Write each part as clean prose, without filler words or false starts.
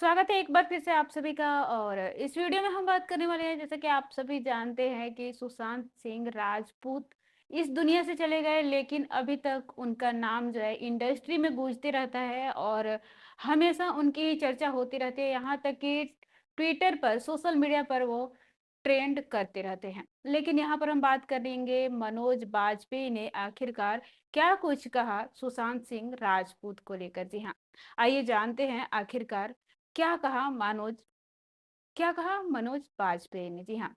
स्वागत है एक बार फिर से आप सभी का। और इस वीडियो में हम बात करने वाले हैं, जैसे कि आप सभी जानते हैं कि सुशांत सिंह राजपूत इस दुनिया से चले गए, लेकिन अभी तक उनका नाम जो है इंडस्ट्री में गूंजते रहता है और हमेशा उनकी चर्चा होती रहती है। यहाँ तक कि ट्विटर पर, सोशल मीडिया पर वो ट्रेंड करते रहते हैं। लेकिन यहाँ पर हम बात करेंगे, मनोज बाजपेयी ने आखिरकार क्या कुछ कहा सुशांत सिंह राजपूत को लेकर। जी हाँ, आइए जानते हैं आखिरकार क्या कहा मनोज बाजपेयी ने। जी हाँ,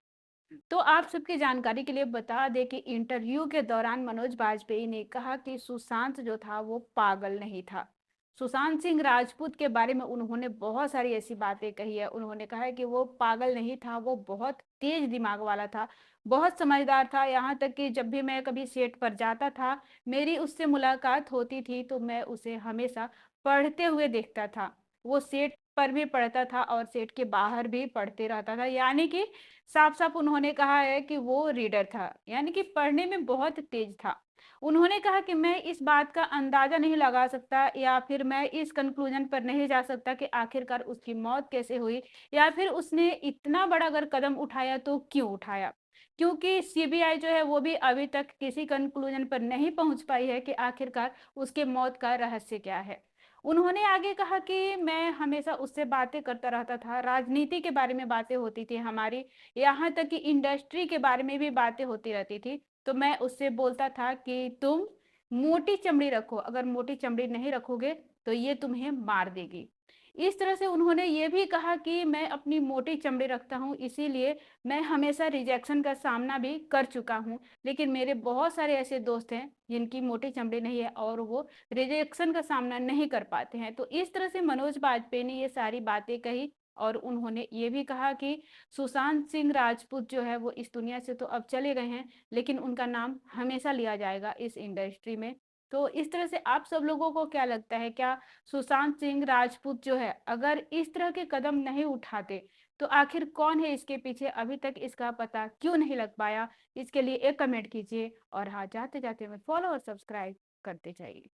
तो आप सबकी जानकारी के लिए बता दें कि इंटरव्यू के दौरान मनोज बाजपेयी ने कहा कि सुशांत जो था वो पागल नहीं था। सुशांत सिंह राजपूत के बारे में उन्होंने बहुत सारी ऐसी बातें कही है। उन्होंने कहा है कि वो पागल नहीं था, वो बहुत तेज दिमाग वाला था, बहुत समझदार था। यहाँ तक कि जब भी मैं कभी सेट पर जाता था, मेरी उससे मुलाकात होती थी, तो मैं उसे हमेशा पढ़ते हुए देखता था। वो सेट पर भी पढ़ता था और सेट के बाहर भी पढ़ते रहता था। यानी कि साफ साफ उन्होंने कहा है कि वो रीडर था, यानी कि पढ़ने में बहुत तेज था। उन्होंने कहा कि मैं इस बात का अंदाजा नहीं लगा सकता, या फिर मैं इस कंक्लूजन पर नहीं जा सकता कि आखिरकार उसकी मौत कैसे हुई, या फिर उसने इतना बड़ा अगर कदम उठाया तो क्यों उठाया। क्योंकि सीबीआई जो है वो भी अभी तक किसी कंक्लूजन पर नहीं पहुंच पाई है कि आखिरकार उसके मौत का रहस्य क्या है। उन्होंने आगे कहा कि मैं हमेशा उससे बातें करता रहता था, राजनीति के बारे में बातें होती थी हमारी, यहाँ तक कि इंडस्ट्री के बारे में भी बातें होती रहती थी। तो मैं उससे बोलता था कि तुम मोटी चमड़ी रखो, अगर मोटी चमड़ी नहीं रखोगे तो ये तुम्हें मार देगी। इस तरह से उन्होंने ये भी कहा कि मैं अपनी मोटी चमड़ी रखता हूँ, इसीलिए मैं हमेशा रिजेक्शन का सामना भी कर चुका हूँ। लेकिन मेरे बहुत सारे ऐसे दोस्त हैं जिनकी मोटी चमड़ी नहीं है और वो रिजेक्शन का सामना नहीं कर पाते हैं। तो इस तरह से मनोज बाजपेयी ने ये सारी बातें कही। और उन्होंने ये भी कहा कि सुशांत सिंह राजपूत जो है वो इस दुनिया से तो अब चले गए हैं, लेकिन उनका नाम हमेशा लिया जाएगा इस इंडस्ट्री में। तो इस तरह से आप सब लोगों को क्या लगता है, क्या सुशांत सिंह राजपूत जो है अगर इस तरह के कदम नहीं उठाते तो आखिर कौन है इसके पीछे, अभी तक इसका पता क्यों नहीं लग पाया? इसके लिए एक कमेंट कीजिए और हाँ, जाते जाते में फॉलो और सब्सक्राइब करते जाइए।